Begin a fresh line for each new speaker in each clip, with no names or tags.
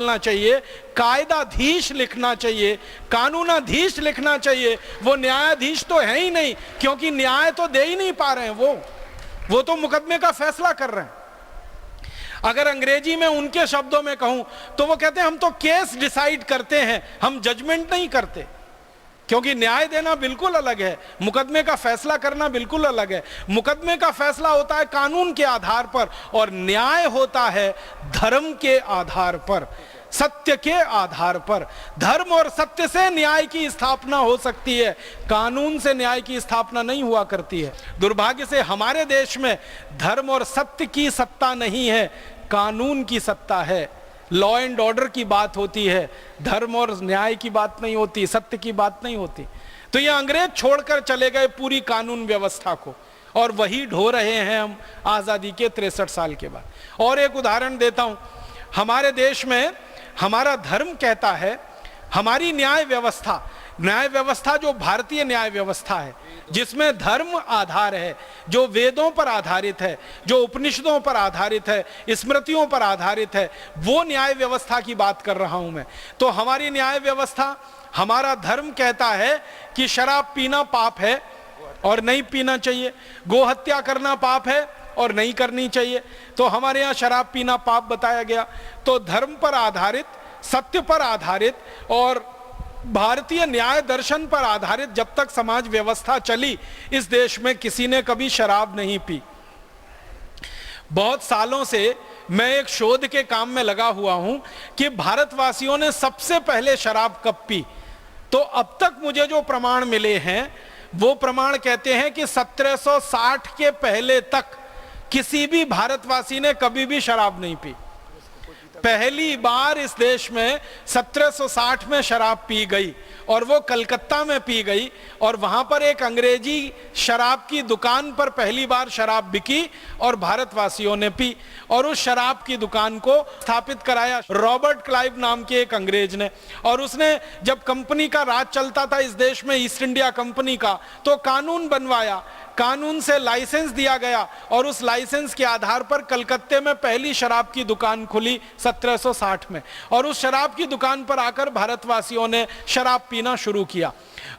लिखना चाहिए, कायदाधीश लिखना चाहिए, कानूनाधीश लिखना चाहिए। वो न्यायाधीश तो है ही नहीं, क्योंकि न्याय तो दे ही नहीं पा रहे हैं। वो तो मुकदमे का फैसला कर रहे हैं। अगर अंग्रेजी में उनके शब्दों में कहूं तो वो कहते हैं हम तो केस डिसाइड करते हैं, हम जजमेंट नहीं करते। क्योंकि न्याय देना बिल्कुल अलग है, मुकदमे का फैसला करना बिल्कुल अलग है। मुकदमे का फैसला होता है कानून के आधार पर और न्याय होता है धर्म के आधार पर, सत्य के आधार पर। धर्म और सत्य से न्याय की स्थापना हो सकती है, कानून से न्याय की स्थापना नहीं हुआ करती है। दुर्भाग्य से हमारे देश में धर्म और सत्य की सत्ता नहीं है, कानून की सत्ता है। लॉ एंड ऑर्डर की बात होती है, धर्म और न्याय की बात नहीं होती, सत्य की बात नहीं होती। तो ये अंग्रेज छोड़कर चले गए पूरी कानून व्यवस्था को, और वही ढो रहे हैं हम आजादी के 63 साल के बाद। और एक उदाहरण देता हूं, हमारे देश में हमारा धर्म कहता है, हमारी न्याय व्यवस्था जो भारतीय न्याय व्यवस्था है, जिसमें धर्म आधार है, जो वेदों पर आधारित है, जो उपनिषदों पर आधारित है, स्मृतियों पर आधारित है, वो न्याय व्यवस्था की बात कर रहा हूं मैं। तो हमारी न्याय व्यवस्था, हमारा धर्म कहता है कि शराब पीना पाप है और नहीं पीना चाहिए, गोहत्या करना पाप है और नहीं करनी चाहिए। तो हमारे यहाँ शराब पीना पाप बताया गया। तो धर्म पर आधारित, सत्य पर आधारित और भारतीय न्याय दर्शन पर आधारित जब तक समाज व्यवस्था चली, इस देश में किसी ने कभी शराब नहीं पी। बहुत सालों से मैं एक शोध के काम में लगा हुआ हूं कि भारतवासियों ने सबसे पहले शराब कब पी। तो अब तक मुझे जो प्रमाण मिले हैं वो प्रमाण कहते हैं कि 1760 के पहले तक किसी भी भारतवासी ने कभी भी शराब नहीं पी। पहली बार इस देश में 1760 में शराब पी गई, और वो कलकत्ता में पी गई, और वहां पर एक अंग्रेजी शराब की दुकान पर पहली बार शराब बिकी और भारतवासियों ने पी। और उस शराब की दुकान को स्थापित कराया रॉबर्ट क्लाइव नाम के एक अंग्रेज ने। और उसने, जब कंपनी का राज चलता था इस देश में, ईस्ट इंडिया कंपनी का, तो कानून बनवाया, कानून से लाइसेंस दिया गया, और उस लाइसेंस के आधार पर कलकत्ते में पहली शराब की दुकान खुली 1760 में। और उस शराब की दुकान पर आकर भारतवासियों ने शराब पीना शुरू किया।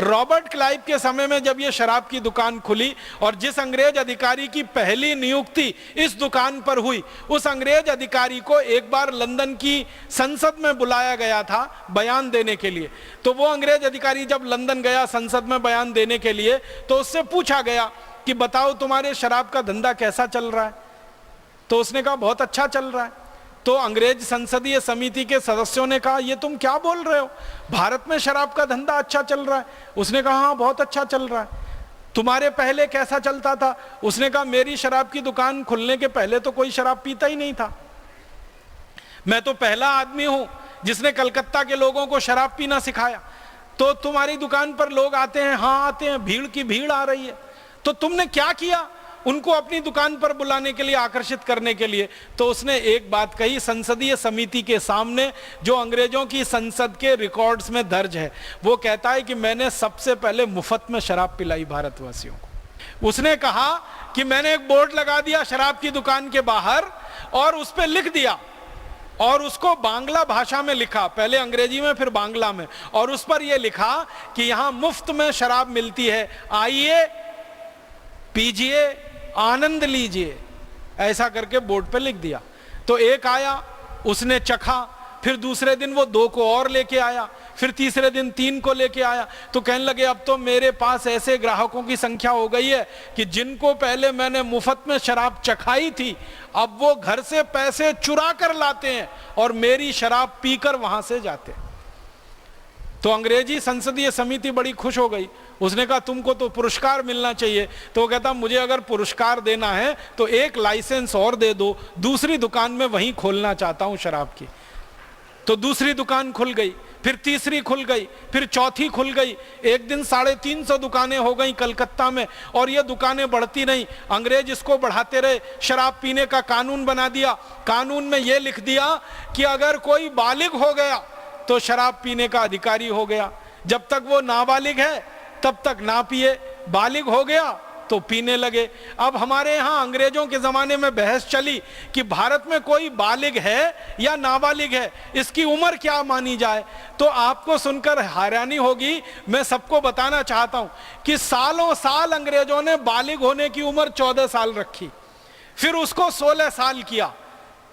रॉबर्ट क्लाइव के समय में जब यह शराब की दुकान खुली और जिस अंग्रेज अधिकारी की पहली नियुक्ति इस दुकान पर हुई, उस अंग्रेज अधिकारी को एक बार लंदन की संसद में बुलाया गया था बयान देने के लिए। तो वो अंग्रेज अधिकारी जब लंदन गया संसद में बयान देने के लिए, तो उससे पूछा गया कि बताओ तुम्हारे शराब का धंधा कैसा चल रहा है। तो उसने कहा बहुत अच्छा चल रहा है। तो अंग्रेज संसदीय समिति के सदस्यों ने कहा ये तुम क्या बोल रहे हो, भारत में शराब का धंधा अच्छा चल रहा है। उसने कहा हाँ बहुत अच्छा चल रहा है। तुम्हारे पहले कैसा चलता था? उसने कहा मेरी शराब की दुकान खुलने के पहले तो कोई शराब पीता ही नहीं था। मैं तो पहला आदमी हूं जिसने कलकत्ता के लोगों को शराब पीना सिखाया। तो तुम्हारी दुकान पर लोग आते हैं, हाँ आते हैं, भीड़ की भीड़ आ रही है। तो तुमने क्या किया उनको अपनी दुकान पर बुलाने के लिए, आकर्षित करने के लिए? तो उसने एक बात कही संसदीय समिति के सामने, जो अंग्रेजों की संसद के रिकॉर्ड्स में दर्ज है। वो कहता है कि मैंने सबसे पहले मुफ्त में शराब पिलाई भारतवासियों को। उसने कहा कि मैंने एक बोर्ड लगा दिया शराब की दुकान के बाहर और उस पर लिख दिया, और उसको बांग्ला भाषा में लिखा, पहले अंग्रेजी में फिर बांग्ला में, और उस पर यह लिखा कि यहां मुफ्त में शराब मिलती है, आइए पीजिए, आनंद लीजिए। ऐसा करके बोर्ड पे लिख दिया। तो एक आया, उसने चखा, फिर दूसरे दिन वो 2 को और लेके आया, फिर तीसरे दिन 3 को लेके आया। तो कहने लगे अब तो मेरे पास ऐसे ग्राहकों की संख्या हो गई है कि जिनको पहले मैंने मुफ्त में शराब चखाई थी, अब वो घर से पैसे चुरा कर लाते हैं और मेरी शराब पीकर वहां से जाते हैं। तो अंग्रेजी संसदीय समिति बड़ी खुश हो गई। उसने कहा तुमको तो पुरस्कार मिलना चाहिए। तो वो कहता मुझे अगर पुरस्कार देना है तो एक लाइसेंस और दे दो, दूसरी दुकान में वहीं खोलना चाहता हूं शराब की। तो दूसरी दुकान खुल गई, फिर तीसरी खुल गई, फिर चौथी खुल गई। एक दिन 350 दुकानें हो गई कलकत्ता में, और ये दुकानें बढ़ती नहीं। अंग्रेज इसको बढ़ाते रहे, शराब पीने का कानून बना दिया। कानून में यह लिख दिया कि अगर कोई बालिग हो गया तो शराब पीने का अधिकारी हो गया। जब तक वो नाबालिग है तब तक ना पिए, बालिग हो गया तो पीने लगे। अब हमारे यहाँ अंग्रेजों के ज़माने में बहस चली कि भारत में कोई बालिग है या नाबालिग है, इसकी उम्र क्या मानी जाए। तो आपको सुनकर हैरानी होगी, मैं सबको बताना चाहता हूँ कि सालों साल अंग्रेजों ने बालिग होने की उम्र 14 साल रखी, फिर उसको 16 साल किया,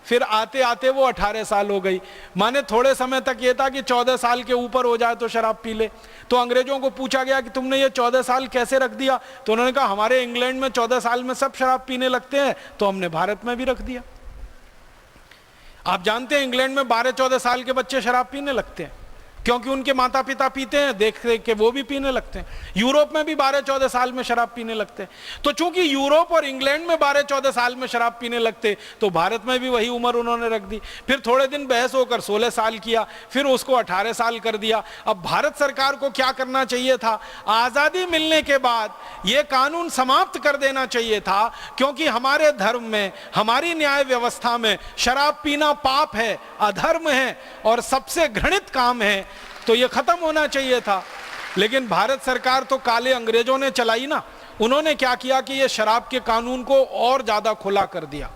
फिर आते आते वो 18 साल हो गई। माने थोड़े समय तक ये था कि 14 साल के ऊपर हो जाए तो शराब पी ले। तो अंग्रेजों को पूछा गया कि तुमने ये 14 साल कैसे रख दिया, तो उन्होंने कहा हमारे इंग्लैंड में 14 साल में सब शराब पीने लगते हैं, तो हमने भारत में भी रख दिया। आप जानते हैं इंग्लैंड में 12-14 साल के बच्चे शराब पीने लगते हैं, क्योंकि उनके माता पिता पीते हैं, देख देख के वो भी पीने लगते हैं। यूरोप में भी 12-14 साल में शराब पीने लगते हैं। तो चूंकि यूरोप और इंग्लैंड में 12-14 साल में शराब पीने लगते, तो भारत में भी वही उम्र उन्होंने रख दी। फिर थोड़े दिन बहस होकर 16 साल किया, फिर उसको 18 साल कर दिया। अब भारत सरकार को क्या करना चाहिए था, आजादी मिलने के बाद यह कानून समाप्त कर देना चाहिए था, क्योंकि हमारे धर्म में, हमारी न्याय व्यवस्था में शराब पीना पाप है, अधर्म है और सबसे घृणित काम है, तो ये खत्म होना चाहिए था। लेकिन भारत सरकार तो काले अंग्रेजों ने चलाई ना, उन्होंने क्या किया कि ये शराब के कानून को और ज्यादा खुला कर दिया,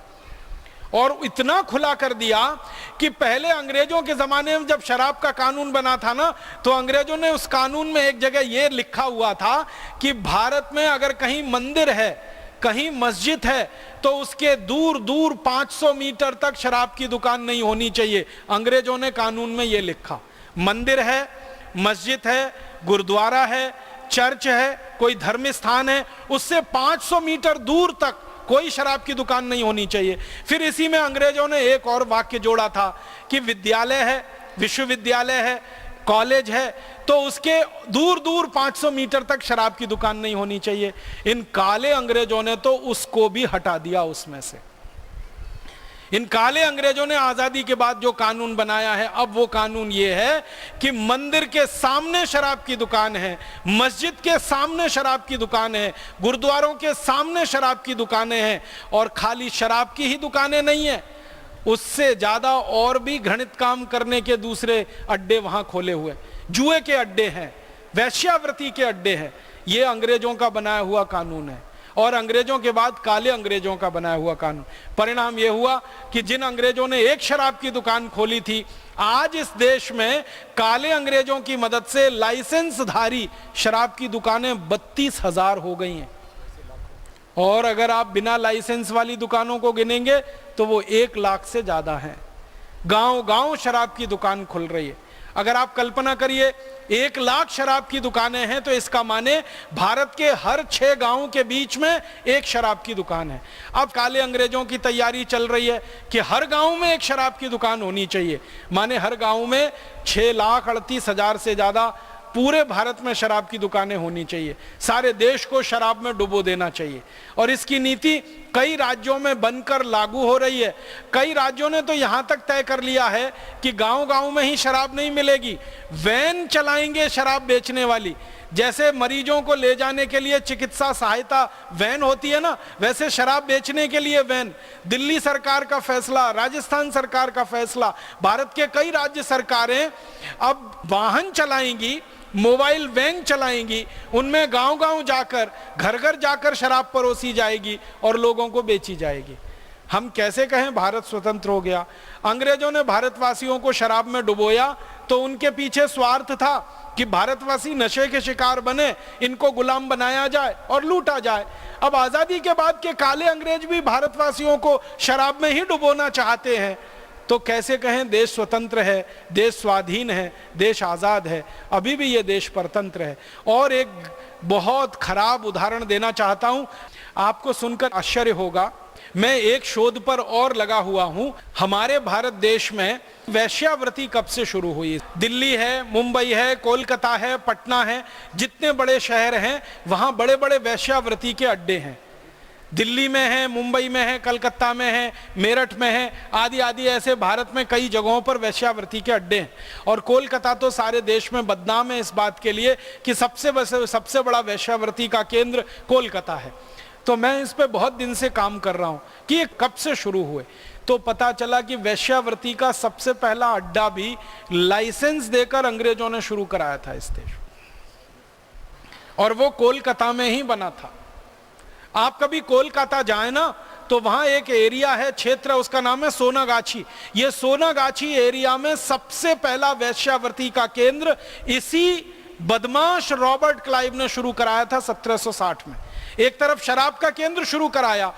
और इतना खुला कर दिया कि पहले अंग्रेजों के जमाने में जब शराब का कानून बना था ना, तो अंग्रेजों ने उस कानून में एक जगह ये लिखा हुआ था कि भारत में अगर कहीं मंदिर है, कहीं मस्जिद है, तो उसके दूर दूर 500 मीटर तक शराब की दुकान नहीं होनी चाहिए। अंग्रेजों ने कानून में ये लिखा। मंदिर है, मस्जिद है, गुरुद्वारा है, चर्च है, कोई धर्म स्थान है, उससे 500 मीटर दूर तक कोई शराब की दुकान नहीं होनी चाहिए। फिर इसी में अंग्रेजों ने एक और वाक्य जोड़ा था कि विद्यालय है, विश्वविद्यालय है, कॉलेज है, तो उसके दूर दूर 500 मीटर तक शराब की दुकान नहीं होनी चाहिए। इन काले अंग्रेजों ने तो उसको भी हटा दिया उसमें से। इन काले अंग्रेजों ने आजादी के बाद जो कानून बनाया है, अब वो कानून ये है कि मंदिर के सामने शराब की दुकान है, मस्जिद के सामने शराब की दुकान है, गुरुद्वारों के सामने शराब की दुकानें हैं, और खाली शराब की ही दुकानें नहीं है, उससे ज्यादा और भी घृणित काम करने के दूसरे अड्डे वहां खोले हुए, जुए के अड्डे हैं, वैश्यावृत्ति के अड्डे हैं। ये अंग्रेजों का बनाया हुआ कानून है, और अंग्रेजों के बाद काले अंग्रेजों का बनाया हुआ कानून। परिणाम यह हुआ कि जिन अंग्रेजों ने एक शराब की दुकान खोली थी, आज इस देश में काले अंग्रेजों की मदद से लाइसेंसधारी शराब की दुकानें 32,000 हो गई हैं, और अगर आप बिना लाइसेंस वाली दुकानों को गिनेंगे तो वो 1 लाख से ज्यादा हैं। गांव गांव शराब की दुकान खुल रही है। अगर आप कल्पना करिए 1 लाख शराब की दुकानें हैं, तो इसका माने भारत के हर 6 गांवों के बीच में एक शराब की दुकान है। अब काले अंग्रेजों की तैयारी चल रही है कि हर गांव में एक शराब की दुकान होनी चाहिए, माने हर गांव में 6,38,000 से ज्यादा पूरे भारत में शराब की दुकानें होनी चाहिए। सारे देश को शराब में डुबो देना चाहिए, और इसकी नीति कई राज्यों में बनकर लागू हो रही है। कई राज्यों ने तो यहां तक तय कर लिया है कि गांव-गांव में ही शराब नहीं मिलेगी, वैन चलाएंगे शराब बेचने वाली। जैसे मरीजों को ले जाने के लिए चिकित्सा सहायता वैन होती है ना, वैसे शराब बेचने के लिए वैन। दिल्ली सरकार का फैसला, राजस्थान सरकार का फैसला, भारत के कई राज्य सरकारें अब वाहन चलाएंगी, मोबाइल वैन चलाएंगी, उनमें गांव-गांव जाकर, घर-घर जाकर शराब परोसी जाएगी और लोगों को बेची जाएगी। हम कैसे कहें भारत स्वतंत्र हो गया? अंग्रेजों ने भारतवासियों को शराब में डुबोया, तो उनके पीछे स्वार्थ था कि भारतवासी नशे के शिकार बने, इनको गुलाम बनाया जाए और लूटा जाए। अब आजादी के बाद के काले अंग्रेज भी भारतवासियों को शराब में ही डुबोना चाहते हैं, तो कैसे कहें देश स्वतंत्र है, देश स्वाधीन है, देश आजाद है? अभी भी ये देश परतंत्र है। और एक बहुत खराब उदाहरण देना चाहता हूं, आपको सुनकर आश्चर्य होगा। मैं एक शोध पर और लगा हुआ हूं। हमारे भारत देश में वैश्यावृत्ति कब से शुरू हुई? दिल्ली है, मुंबई है, कोलकाता है, पटना है, जितने बड़े शहर हैं वहां बड़े बड़े वैश्यावृत्ति के अड्डे हैं। दिल्ली में है, मुंबई में है, कलकत्ता में है, मेरठ में है, आदि आदि ऐसे भारत में कई जगहों पर वैश्यावृत्ति के अड्डे हैं। और कोलकाता तो सारे देश में बदनाम है इस बात के लिए कि सबसे बड़ा वैश्यावृत्ति का केंद्र कोलकाता है। तो मैं इस पे बहुत दिन से काम कर रहा हूं कि ये कब से शुरू हुए। तो पता चला कि वैश्यावृत्ति का सबसे पहला अड्डा भी लाइसेंस देकर अंग्रेजों ने शुरू कराया था इस देश, और वो कोलकाता में ही बना था। आप कभी कोलकाता जाए ना, तो वहां एक एरिया है, क्षेत्र, उसका नाम है सोनागाछी। ये सोनागाछी एरिया में सबसे पहला वेश्यावृत्ति का केंद्र इसी बदमाश रॉबर्ट क्लाइव ने शुरू कराया था 1760 में। एक तरफ शराब का केंद्र शुरू कराया,